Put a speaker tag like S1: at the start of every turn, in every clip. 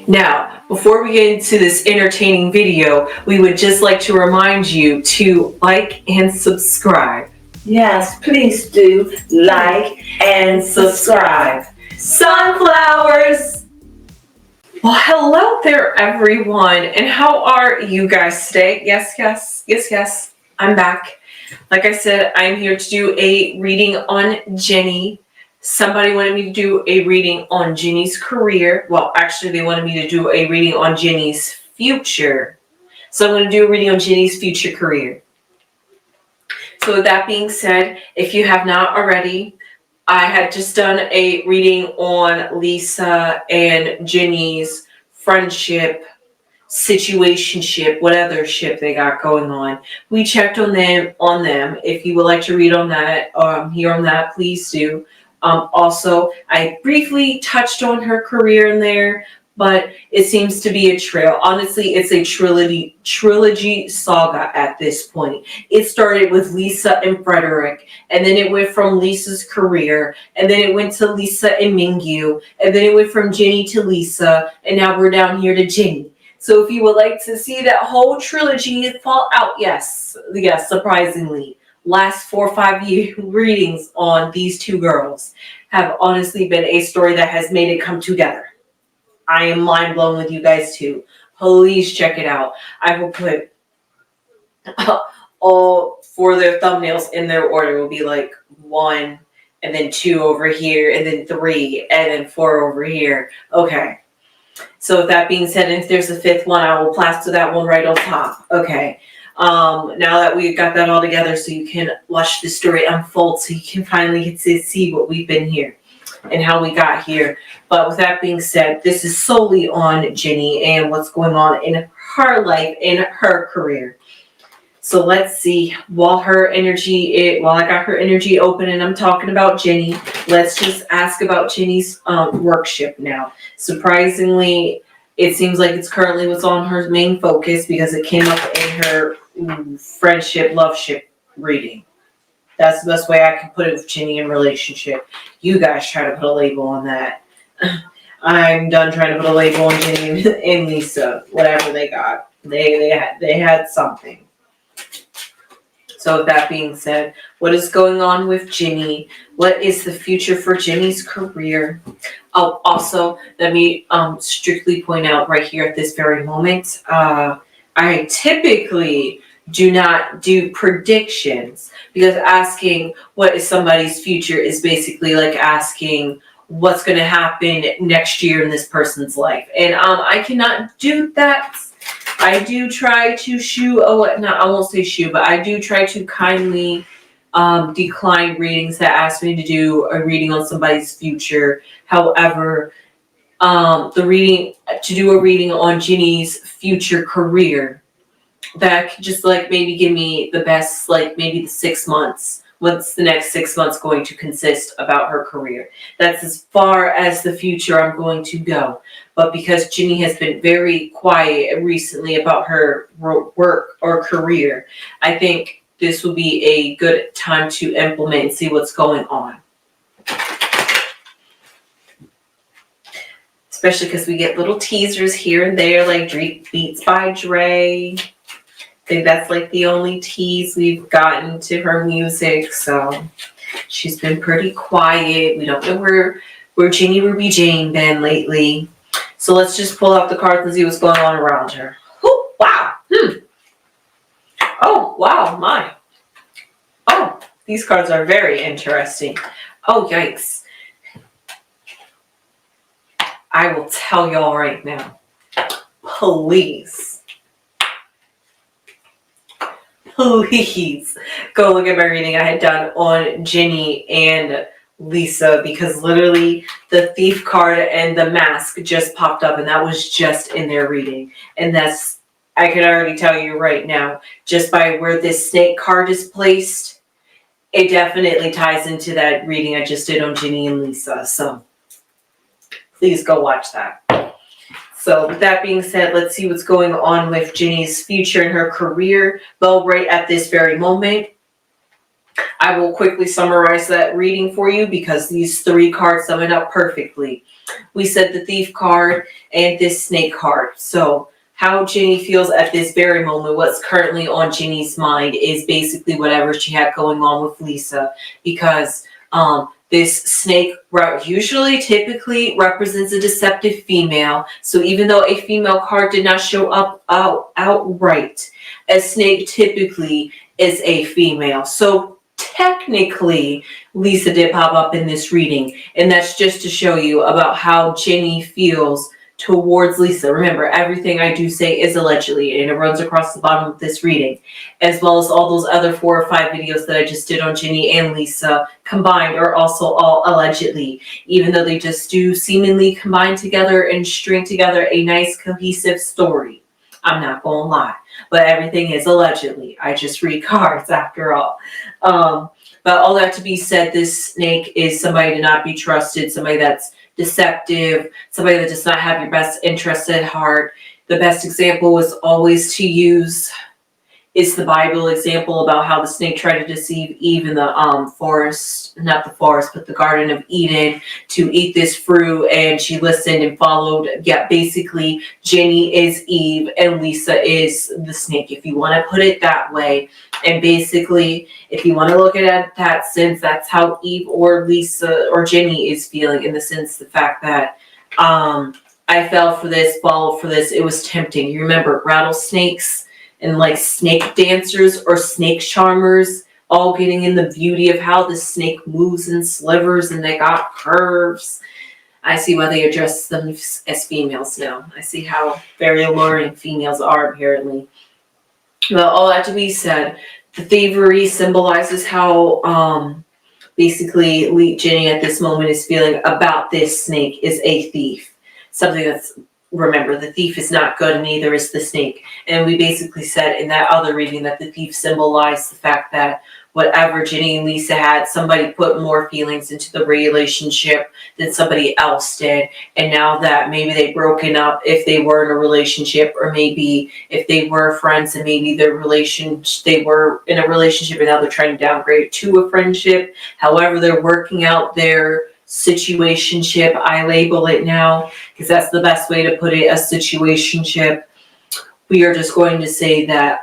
S1: Now, before we get into this entertaining video, we would just like to remind you to like and subscribe.
S2: Yes, please do like and subscribe.
S1: Sunflowers! Well, hello there, everyone, and how are you guys today? Yes, I'm back. Like I said, I'm here to do a reading on Jennie. Somebody wanted me to do a reading on Jennie's career. Well, actually, they wanted me to do a reading on Jennie's future. So I'm going to do a reading on Jennie's future career. So with that being said, if you have not already, I had just done a reading on Lisa and Jennie's friendship, situationship, what other ship they got going on. We checked on them. If you would like to read on that, hear on that, please do. Also, I briefly touched on her career in there, but it seems to be a trail. Honestly, it's a trilogy saga at this point. It started with Lisa and Frederick, and then it went from Lisa's career, and then it went to Lisa and Mingyu, and then it went from Jennie to Lisa, and now we're down here to Jennie. So if you would like to see that whole trilogy fall out, yes, surprisingly, last 4 or 5 year readings on these two girls have honestly been a story that has made it come together. I am mind blown with you guys too. Please check it out. I will put all 4 of their thumbnails in their order. It will be like 1 and then 2 over here and then 3 and then 4 over here. Okay. So with that being said, if there's a 5th one, I will plaster that one right on top. Okay. Now that we've got that all together, so you can watch the story unfold, so you can finally get to see what we've been here and how we got here. But with that being said, this is solely on Jennie and what's going on in her life, in her career. So let's see, while I got her energy open and I'm talking about Jennie, let's just ask about Jennie's workship now. Surprisingly, it seems like it's currently what's on her main focus because it came up in her friendship, loveship reading. That's the best way I can put it with Jennie in relationship. You guys try to put a label on that. I'm done trying to put a label on Jennie and Lisa, whatever they got. They had something. So with that being said, what is going on with Jennie? What is the future for Jennie's career? Oh, also, let me strictly point out right here at this very moment, I typically do not do predictions because asking what is somebody's future is basically like asking what's going to happen next year in this person's life. And I cannot do that. I do try to I won't say shoo, but I do try to kindly decline readings that ask me to do a reading on somebody's future. However, to do a reading on Jennie's future career, that could just like maybe give me the best, like maybe the 6 months. What's the next 6 months going to consist about her career? That's as far as the future I'm going to go. But because Jennie has been very quiet recently about her work or career, I think this will be a good time to implement and see what's going on. Especially because we get little teasers here and there, like Beats by Dre. I think that's like the only tease we've gotten to her music. So she's been pretty quiet. We don't know where Jennie Ruby Jane been lately. So let's just pull out the cards and see what's going on around her. Oh, wow. Oh, wow, my. Oh, these cards are very interesting. Oh, yikes. I will tell y'all right now. Please go look at my reading I had done on Jennie and Lisa, because literally the Thief card and the Mask just popped up, and that was just in their reading. And that's, I can already tell you right now, just by where this Snake card is placed, it definitely ties into that reading I just did on Jennie and Lisa. So please go watch that. So with that being said, let's see what's going on with Jennie's future and her career. Well, right at this very moment, I will quickly summarize that reading for you because these 3 cards sum it up perfectly. We said the Thief card and this Snake card. So how Jennie feels at this very moment, what's currently on Jennie's mind is basically whatever she had going on with Lisa, because this snake usually typically represents a deceptive female. So even though a female card did not show up outright, a snake typically is a female. So technically, Lisa did pop up in this reading, and that's just to show you about how Jennie feels towards Lisa. Remember, everything I do say is allegedly, and it runs across the bottom of this reading, as well as all those other 4 or 5 videos that I just did on Jennie and Lisa combined are also all allegedly, even though they just do seemingly combine together and string together a nice cohesive story. I'm not gonna lie, but everything is allegedly. I just read cards after all. But all that to be said, this snake is somebody to not be trusted, somebody that's deceptive, somebody that does not have your best interest at heart. The best example is always to use is the Bible example about how the snake tried to deceive Eve in the forest, not the forest, but the Garden of Eden, to eat this fruit, and she listened and followed. Yeah, basically, Jennie is Eve and Lisa is the snake, if you want to put it that way. And basically, if you want to look at it that sense, that's how Eve or Lisa or Jennie is feeling, in the sense, the fact that I fell for this, followed for this. It was tempting. You remember rattlesnakes and like snake dancers or snake charmers all getting in the beauty of how the snake moves in slivers and they got curves. I see why they address them as females now. I see how very alluring females are, apparently. Well, all that to be said, the thievery symbolizes how basically Jennie at this moment is feeling about this snake is a thief. Something that's, remember, the thief is not good and neither is the snake. And we basically said in that other reading that the thief symbolized the fact that whatever Jennie and Lisa had, somebody put more feelings into the relationship than somebody else did. And now that maybe they've broken up, if they were in a relationship, or maybe if they were friends and maybe they were in a relationship and now they're trying to downgrade to a friendship. However, they're working out their situationship, I label it now, because that's the best way to put it, a situationship. We are just going to say that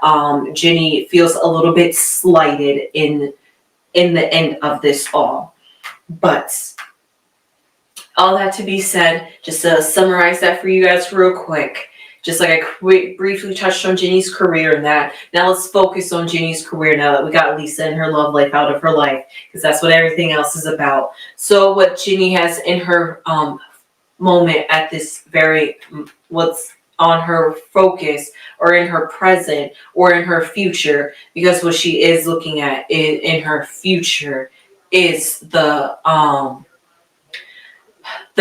S1: Jennie feels a little bit slighted in the end of this all. But all that to be said, just to summarize that for you guys real quick, just like I briefly touched on Jennie's career and that. Now let's focus on Jennie's career now that we got Lisa and her love life out of her life, because that's what everything else is about. So what Jennie has in her moment at this very, what's on her focus or in her present or in her future, because what she is looking at in her future is the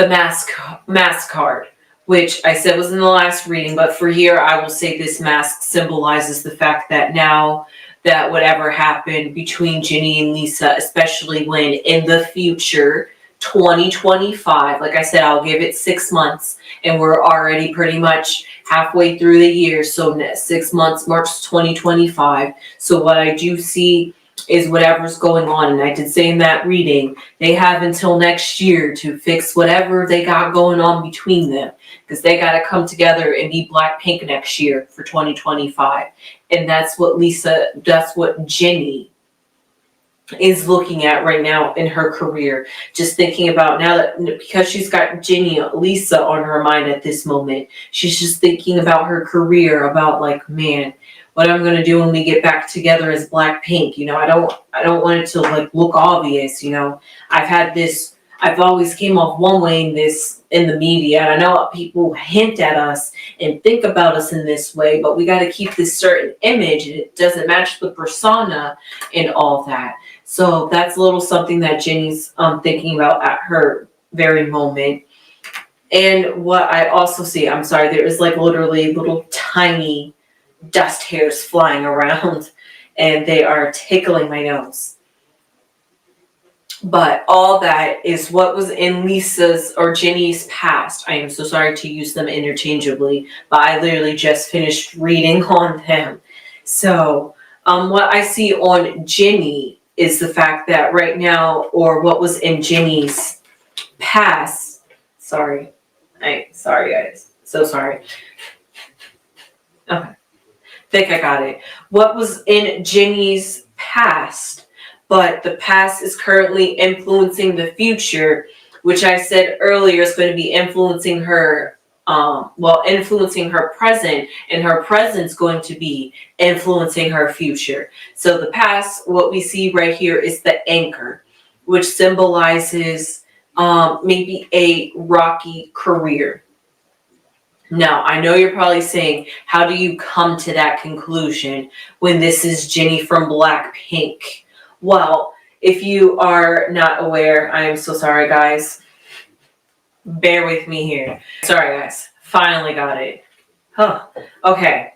S1: mask card, which I said was in the last reading, but for here I will say this mask symbolizes the fact that now that whatever happened between Jennie and Lisa, especially when in the future 2025, like I said, I'll give it 6 months, and we're already pretty much halfway through the year, so 6 months, March 2025. So what I do see is whatever's going on, and I did say in that reading, they have until next year to fix whatever they got going on between them, because they got to come together and be Blackpink next year for 2025. And that's what Jennie is looking at right now in her career. Just thinking about now that, because she's got Jennie, Lisa on her mind at this moment, she's just thinking about her career, about like, man, what I'm going to do when we get back together as Blackpink. You know, I don't want it to like look obvious. You know, I've always came off one way in the media, and I know people hint at us and think about us in this way, but we got to keep this certain image, and it doesn't match the persona and all that. So that's a little something that Jennie's thinking about at her very moment. And what I also see, I'm sorry, there is like literally little tiny dust hairs flying around, and they are tickling my nose. But all that is what was in Lisa's or Jennie's past. I am so sorry to use them interchangeably, but I literally just finished reading on them. So what I see on Jennie is the fact that right now, or what was in Jennie's past, sorry guys, so sorry. Okay, think I got it. What was in Jennie's past, but the past is currently influencing the future, which I said earlier is going to be influencing her, influencing her present, and her present's going to be influencing her future. So the past, what we see right here is the anchor, which symbolizes maybe a rocky career. Now, I know you're probably saying, how do you come to that conclusion when this is Jennie from Blackpink? Well, if you are not aware, I am so sorry, guys. Bear with me here. Sorry, guys. Finally got it. Huh. Okay.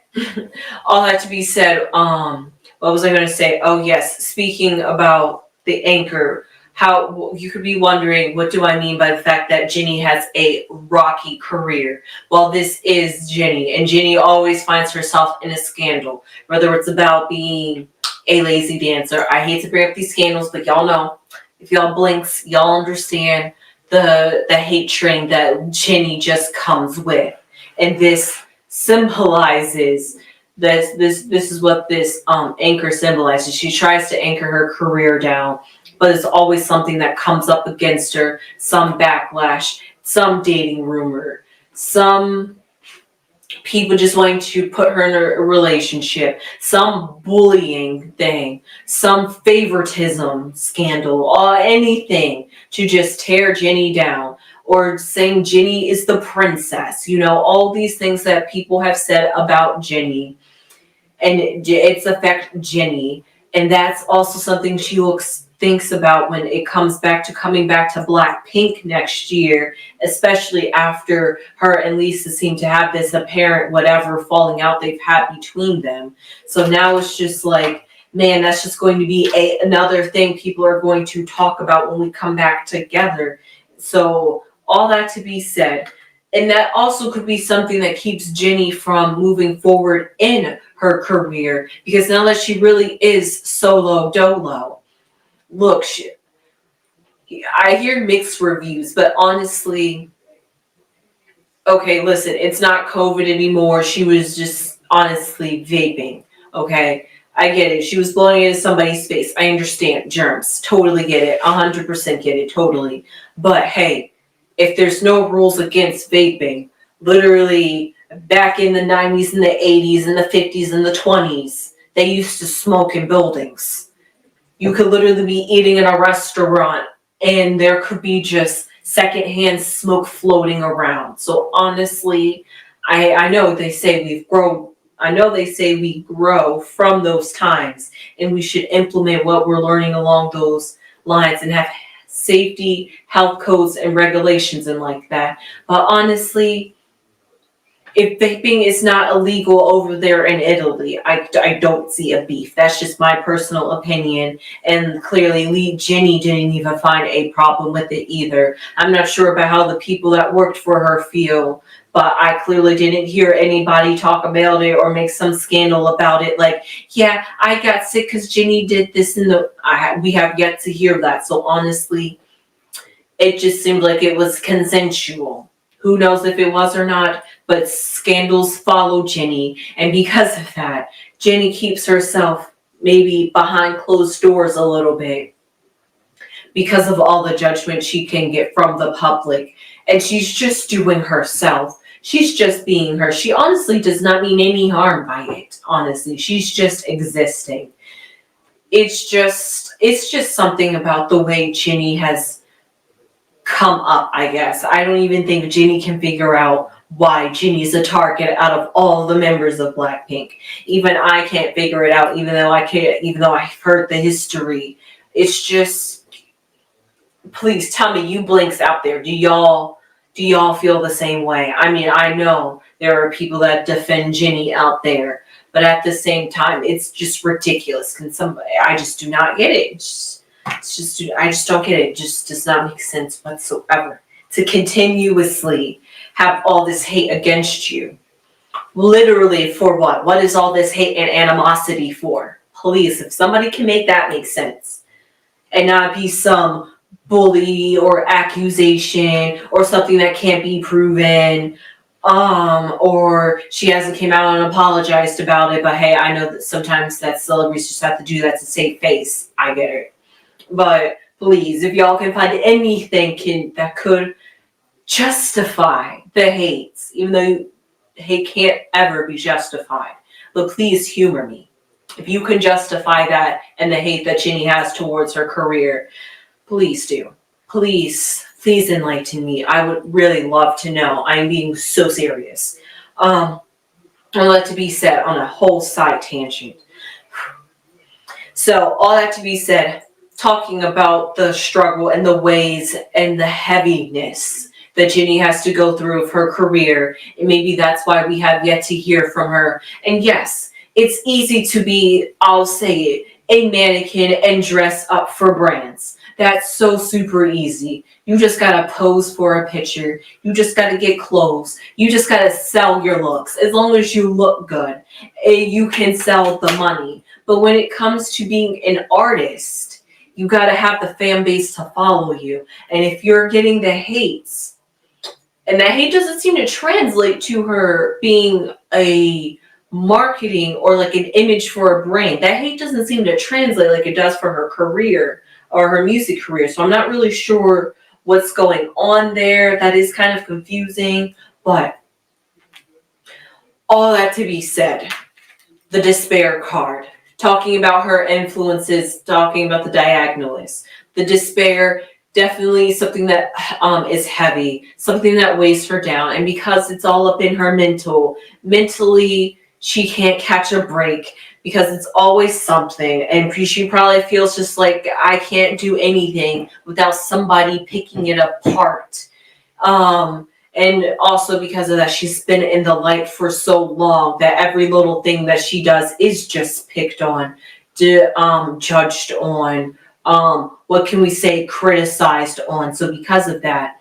S1: All that to be said, what was I going to say? Oh, yes. Speaking about the anchor, how you could be wondering, what do I mean by the fact that Jennie has a rocky career? Well, this is Jennie, and Jennie always finds herself in a scandal, whether it's about being a lazy dancer. I hate to bring up these scandals, but y'all know, if y'all blinks, y'all understand the hate train that Jennie just comes with. And this symbolizes this is what this anchor symbolizes. She tries to anchor her career down, but it's always something that comes up against her, some backlash, some dating rumor, some people just wanting to put her in a relationship, some bullying thing, some favoritism scandal, or anything to just tear Jennie down, or saying Jennie is the princess. You know, all these things that people have said about Jennie, and it's affect Jennie. And that's also something she thinks about when it comes back to coming back to Blackpink next year, especially after her and Lisa seem to have this apparent whatever falling out they've had between them. So now it's just like, man, that's just going to be another thing people are going to talk about when we come back together. So all that to be said, and that also could be something that keeps Jennie from moving forward in her career, because now that she really is solo dolo. Look, I hear mixed reviews, but honestly, okay, listen, it's not COVID anymore. She was just honestly vaping, okay? I get it. She was blowing into somebody's face. I understand. Germs. Totally get it. 100% get it. Totally. But hey, if there's no rules against vaping, literally back in the 90s and the 80s and the 50s and the 20s, they used to smoke in buildings. You could literally be eating in a restaurant and there could be just secondhand smoke floating around. So honestly, I know they say we grow from those times, and we should implement what we're learning along those lines and have safety, health codes, and regulations and like that. But honestly, if vaping is not illegal over there in Italy, I don't see a beef. That's just my personal opinion. And clearly, Jennie didn't even find a problem with it either. I'm not sure about how the people that worked for her feel, but I clearly didn't hear anybody talk about it or make some scandal about it. Like, yeah, I got sick because Jennie did this, we have yet to hear that. So honestly, it just seemed like it was consensual. Who knows if it was or not, but scandals follow Jennie. And because of that, Jennie keeps herself maybe behind closed doors a little bit because of all the judgment she can get from the public. And she's just doing herself. She's just being her. She honestly does not mean any harm by it, honestly. She's just existing. It's just something about the way Jennie has come up, I guess. I don't even think Jennie can figure out why Jennie's a target out of all the members of Blackpink. Even I can't figure it out, even though I've heard the history. It's just, please tell me, you blinks out there, do y'all feel the same way? I mean, I know there are people that defend Jennie out there, but at the same time, it's just ridiculous. I just do not get it. I just don't get it. It just does not make sense whatsoever to continuously have all this hate against you. Literally for what? What is all this hate and animosity for? Please, if somebody can make that make sense, and not be some bully or accusation or something that can't be proven, or she hasn't came out and apologized about it. But hey, I know that sometimes that celebrities just have to do that to save face. I get it. But please, if y'all can find anything that could justify the hates, even though hate can't ever be justified, but please humor me. If you can justify that and the hate that Jennie has towards her career, please do. Please enlighten me. I would really love to know. I'm being so serious. I'd like to be said on a whole side tangent. So, all that to be said, talking about the struggle and the ways and the heaviness that Jennie has to go through of her career, and maybe that's why we have yet to hear from her. And yes, it's easy to be, I'll say it, a mannequin and dress up for brands. That's so super easy. You just gotta pose for a picture. You just gotta get clothes. You just gotta sell your looks. As long as you look good, you can sell the money. But when it comes to being an artist, you gotta have the fan base to follow you. And if you're getting the hates, and that hate doesn't seem to translate to her being a marketing or like an image for a brand. That hate doesn't seem to translate like it does for her career or her music career. So I'm not really sure what's going on there. That is kind of confusing. But all that to be said, the despair card, talking about her influences, talking about the diagonalists, the despair, definitely something that is heavy, something that weighs her down. And because it's all up in her mentally, she can't catch a break because it's always something. And she probably feels just like, I can't do anything without somebody picking it apart. And also because of that, she's been in the light for so long that every little thing that she does is just picked on, judged on, what can we say, criticized on. So because of that,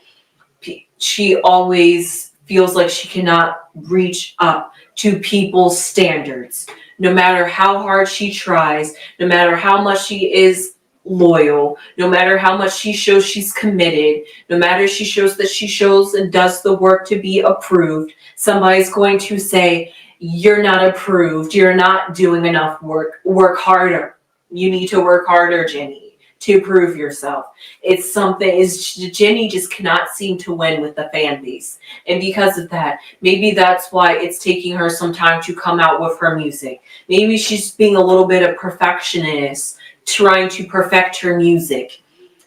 S1: she always feels like she cannot reach up to people's standards. No matter how hard she tries, no matter how much she is loyal, no matter how much she shows she's committed, no matter she shows that she shows and does the work to be approved, somebody's going to say, you're not approved, you're not doing enough work harder. You need to work harder, Jennie, to prove yourself. It's something, Jennie just cannot seem to win with the fan base. And because of that, maybe that's why it's taking her some time to come out with her music. Maybe she's being a little bit of perfectionist, trying to perfect her music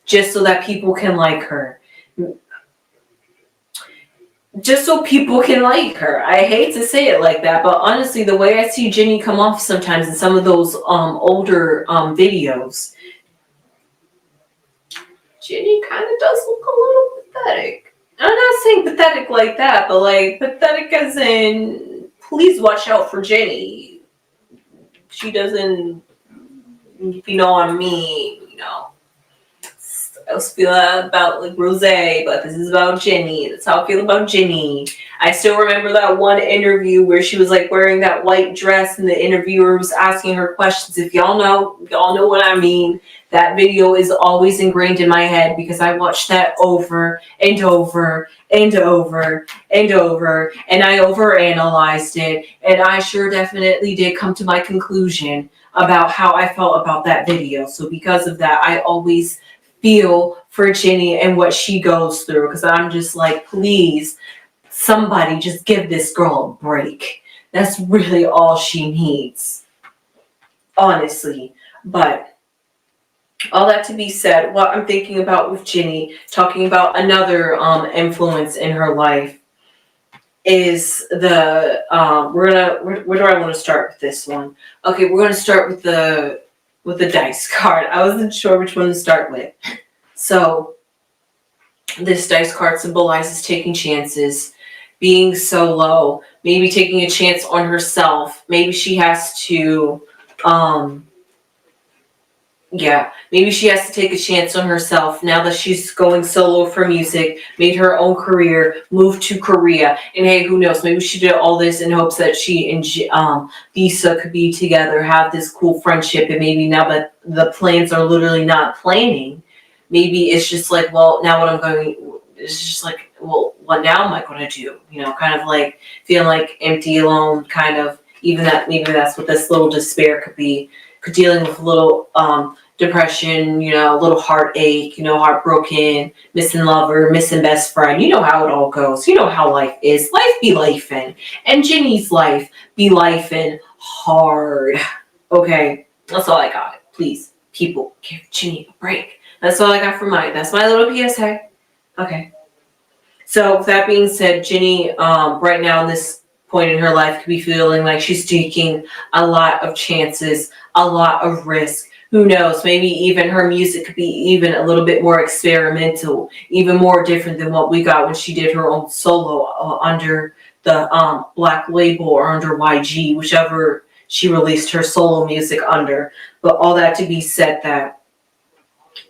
S1: just so that people can like her. Just so people can like her. I hate to say it like that, but honestly, the way I see Jennie come off sometimes in some of those older videos, Jennie kind of does look a little pathetic. I'm not saying pathetic like that, but like pathetic as in, please watch out for Jennie. She doesn't, if you know what I mean, you know. I also feel about like Rose, but this is about Jennie. That's how I feel about Jennie. I still remember that one interview where she was like wearing that white dress and the interviewer was asking her questions. If y'all know what I mean. That video is always ingrained in my head because I watched that over and over and over and over, and I overanalyzed it, and I sure definitely did come to my conclusion about how I felt about that video. So because of that, I always feel for Jennie and what she goes through, because I'm just like, please, somebody just give this girl a break. That's really all she needs, honestly. But all that to be said, what I'm thinking about with Jennie, talking about another influence in her life, is the where do I want to start with this one? Okay, we're gonna start with the dice card. I wasn't sure which one to start with. So this dice card symbolizes taking chances, being so low, maybe taking a chance on herself. Maybe she has to Yeah, maybe she has to take a chance on herself now that she's going solo for music, made her own career, moved to Korea, and hey, who knows? Maybe she did all this in hopes that she and Lisa could be together, have this cool friendship, and maybe now that the plans are literally not planning, maybe it's just like, well, now what I'm going, it's just like, well, what now am I going to do? You know, kind of like feeling like empty, alone, kind of. Even that, maybe that's what this little despair could be. Dealing with a little depression, you know, a little heartache, you know, heartbroken, missing lover, missing best friend. You know how it all goes. You know how life is. Life be lifing. And Jennie's life be lifing hard. Okay, that's all I got. Please, people, give Jennie a break. That's all I got for mine. That's my little PSA. Okay. So with that being said, Jennie, right now in this point in her life, could be feeling like she's taking a lot of chances, a lot of risk. Who knows? Maybe even her music could be even a little bit more experimental, even more different than what we got when she did her own solo under the Black label or under YG, whichever she released her solo music under. But all that to be said, that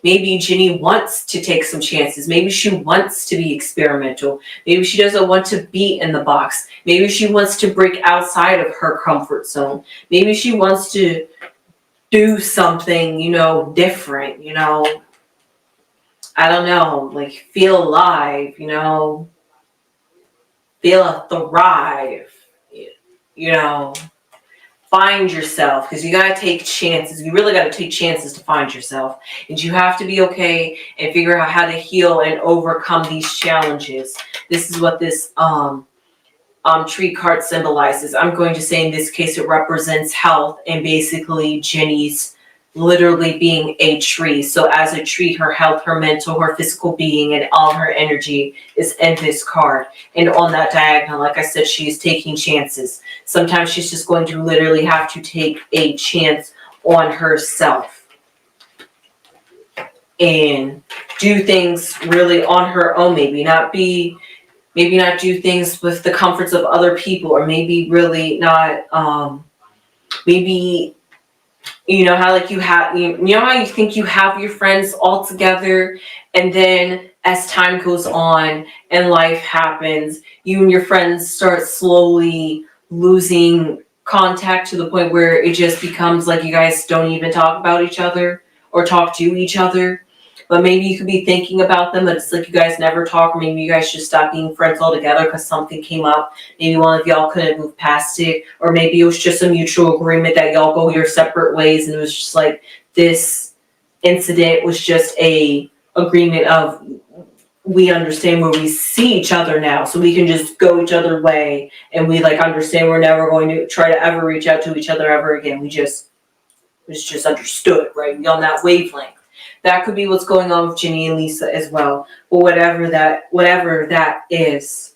S1: maybe Jennie wants to take some chances. Maybe she wants to be experimental. Maybe she doesn't want to be in the box. Maybe she wants to break outside of her comfort zone. Maybe she wants to do something, you know, different, you know. I don't know, like feel alive, you know, feel a thrive, you know. Find yourself, because you got to take chances. You really got to take chances to find yourself. And you have to be okay and figure out how to heal and overcome these challenges. This is what this tree card symbolizes. I'm going to say in this case it represents health, and basically Jennie's literally being a tree. So as a tree, her health, her mental, her physical being, and all her energy is in this card. And on that diagonal, like I said, she is taking chances. Sometimes she's just going to literally have to take a chance on herself and do things really on her own. Maybe not do things with the comforts of other people, or maybe really not, maybe, you know how like you know how you think you have your friends all together, and then as time goes on and life happens, you and your friends start slowly losing contact to the point where it just becomes like you guys don't even talk about each other or talk to each other. But maybe you could be thinking about them, but it's like you guys never talk, or maybe you guys just stop being friends altogether because something came up. Maybe one of y'all couldn't move past it, or maybe it was just a mutual agreement that y'all go your separate ways, and it was just like this incident was just a agreement of we understand where we see each other now, so we can just go each other way, and we like understand we're never going to try to ever reach out to each other ever again. It was just understood, right? We on that wavelength. That could be what's going on with Jennie and Lisa as well. But whatever that is,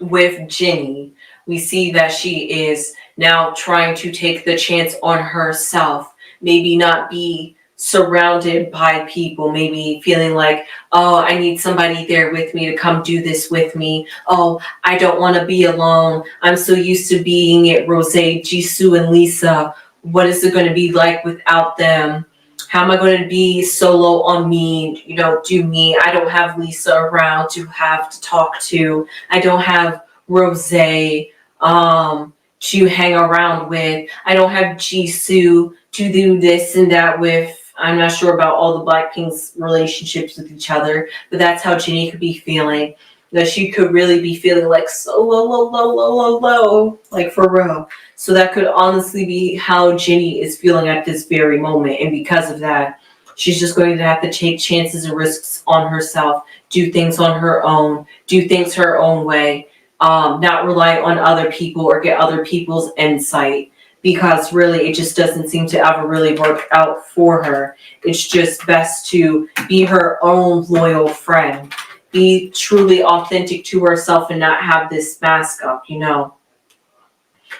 S1: with Jennie, we see that she is now trying to take the chance on herself. Maybe not be surrounded by people, maybe feeling like, oh, I need somebody there with me to come do this with me. Oh, I don't want to be alone. I'm so used to being it, Rose, Jisoo, and Lisa. What is it going to be like without them? How am I going to be solo on me? You know, do me. I don't have Lisa around to have to talk to. I don't have Rose to hang around with. I don't have Jisoo to do this and that with. I'm not sure about all the Blackpink's relationships with each other, but that's how Jennie could be feeling. That she could really be feeling like so low, like for real. So that could honestly be how Jennie is feeling at this very moment. And because of that, she's just going to have to take chances and risks on herself, do things on her own, do things her own way, not rely on other people or get other people's insight, because really it just doesn't seem to ever really work out for her. It's just best to be her own loyal friend, be truly authentic to herself and not have this mask up, you know.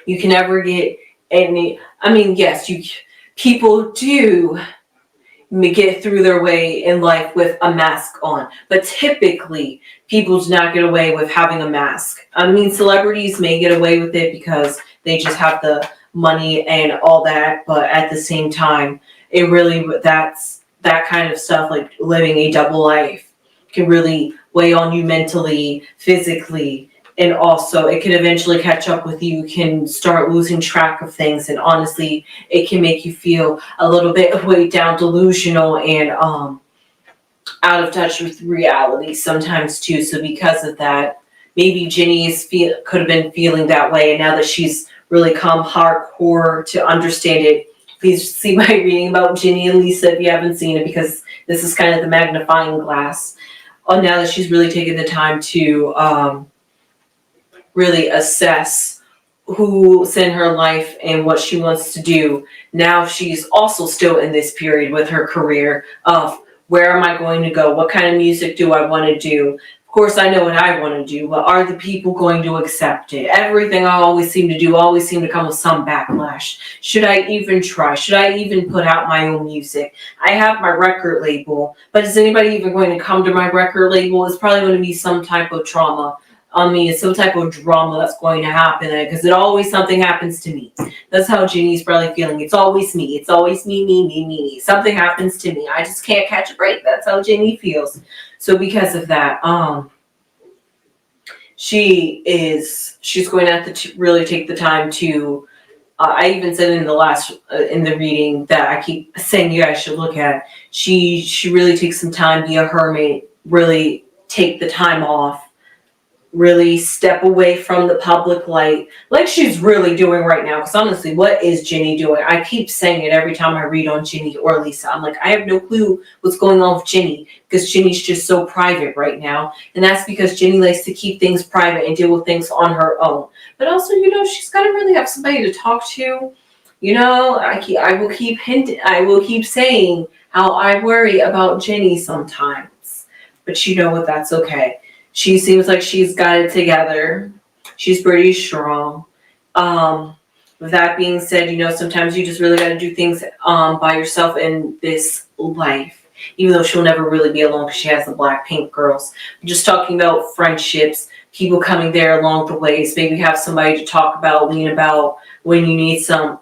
S1: You can never get any, I mean, yes, people do get through their way in life with a mask on, but typically people do not get away with having a mask. I mean, celebrities may get away with it because they just have the money and all that, but at the same time, it really, that's that kind of stuff, like living a double life, can really weigh on you mentally, physically, and also it can eventually catch up with you. You can start losing track of things, and honestly, it can make you feel a little bit weighed down, delusional, and out of touch with reality sometimes too. So because of that, maybe Jennie could have been feeling that way, and now that she's really come hardcore to understand it, please see my reading about Jennie and Lisa if you haven't seen it, because this is kind of the magnifying glass. Now that she's really taken the time to really assess who's in her life and what she wants to do. Now she's also still in this period with her career of, where am I going to go? What kind of music do I want to do? Of course, I know what I want to do, but are the people going to accept it? Everything I always seem to do always seem to come with some backlash. Should I even try? Should I even put out my own music? I have my record label, but is anybody even going to come to my record label? It's probably going to be some type of trauma. It's some type of drama that's going to happen, because it always something happens to me. That's how Jennie's probably feeling. It's always me. It's always me. Something happens to me. I just can't catch a break. That's how Jennie feels. So because of that, she's going to have to really take the time to. I even said in the reading that I keep saying you guys should look at. She really takes some time, be a hermit, really take the time off. Really step away from the public light, like she's really doing right now. Because honestly, what is Jennie doing? I keep saying it every time I read on Jennie or Lisa. I'm like, I have no clue what's going on with Jennie, because Jennie's just so private right now. And that's because Jennie likes to keep things private and deal with things on her own. But also, she's got to really have somebody to talk to. I will keep saying how I worry about Jennie sometimes. But that's okay. She seems like she's got it together. She's pretty strong. With that being said, sometimes you just really got to do things by yourself in this life. Even though she'll never really be alone because she has the Blackpink girls. I'm just talking about friendships, people coming there along the ways. Maybe have somebody to talk about, lean about when you need some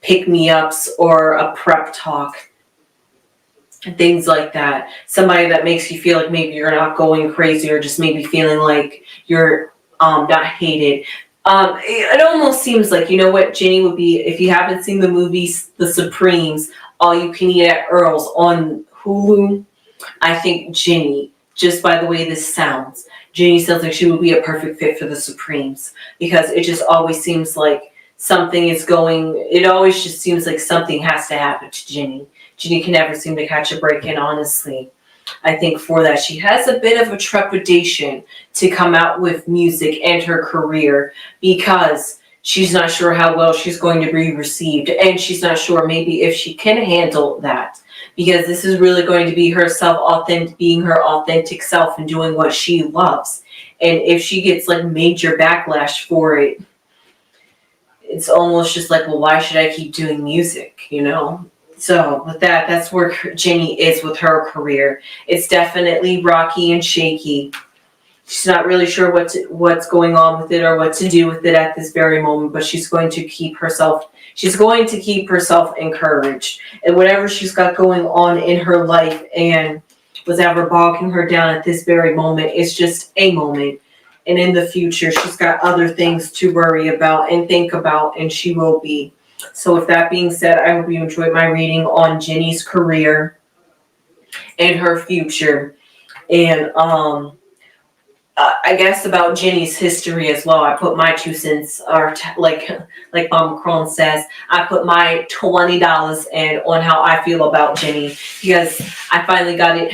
S1: pick-me-ups or a prep talk. Things like that. Somebody that makes you feel like maybe you're not going crazy, or just maybe feeling like you're not hated. It almost seems like, what Jennie would be, if you haven't seen the movies The Supremes, All You Can Eat at Earl's on Hulu. I think Jennie, just by the way this sounds, Jennie sounds like she would be a perfect fit for The Supremes, because it just always seems like it always just seems like something has to happen to Jennie. Jennie can never seem to catch a break, and honestly, I think for that she has a bit of a trepidation to come out with music and her career, because she's not sure how well she's going to be received, and she's not sure maybe if she can handle that, because this is really going to be herself, being her authentic self and doing what she loves. And if she gets like major backlash for it, it's almost just like, well, why should I keep doing music, So with that's where Jennie is with her career. It's definitely rocky and shaky. She's not really sure what's going on with it or what to do with it at this very moment, but she's going to keep herself encouraged. And whatever she's got going on in her life and was ever bogging her down at this very moment, it's just a moment. And in the future, she's got other things to worry about and think about, and she will be. So with that being said, I hope you enjoyed my reading on Jennie's career and her future. And I guess about Jennie's history as well. I put my 2 cents, or like Mama Crone says, I put my $20 in on how I feel about Jennie, because I finally got it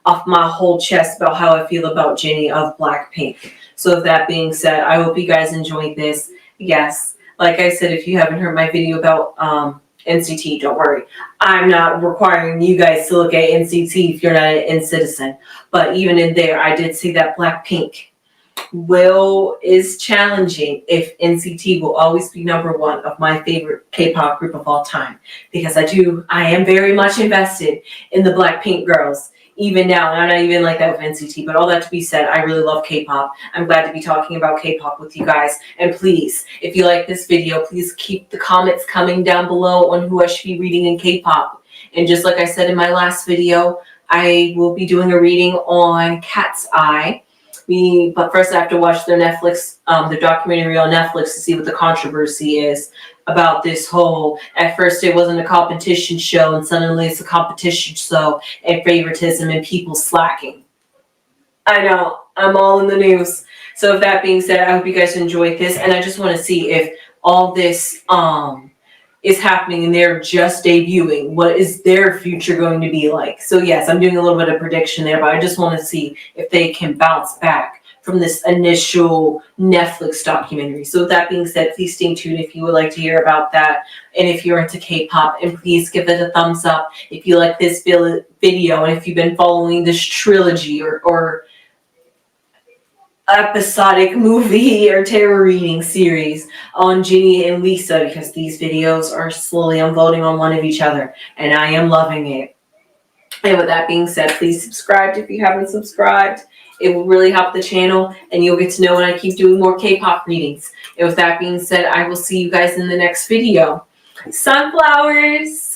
S1: off my whole chest about how I feel about Jennie of Blackpink. So with that being said, I hope you guys enjoyed this. Yes, like I said, if you haven't heard my video about NCT, don't worry. I'm not requiring you guys to look at NCT if you're not an citizen. But even in there, I did see that Blackpink is challenging if NCT will always be number 1 of my favorite K-pop group of all time. Because I am very much invested in the Blackpink girls. even now, and I'm not even like that with NCT, but all that to be said, I really love K-pop. I'm glad to be talking about K-pop with you guys. And please, if you like this video, please keep the comments coming down below on who I should be reading in K-pop. And just like I said in my last video, I will be doing a reading on Cat's Eye. But first I have to watch their Netflix, the documentary on Netflix to see what the controversy is about this whole, at first it wasn't a competition show and suddenly it's a competition show and favoritism and people slacking. I know, I'm all in the news. So with that being said, I hope you guys enjoyed this, and I just want to see if all this is happening and they're just debuting. What is their future going to be like? So yes, I'm doing a little bit of prediction there, but I just want to see if they can bounce back from this initial Netflix documentary. So with that being said, please stay tuned if you would like to hear about that. And if you're into K-pop, and please give it a thumbs up if you like this video, and if you've been following this trilogy or episodic movie or tarot reading series on Jennie and Lisa, because these videos are slowly unfolding on one of each other, and I am loving it. And with that being said, please subscribe if you haven't subscribed. It will really help the channel, and you'll get to know when I keep doing more K-pop readings. And with that being said, I will see you guys in the next video. Sunflowers!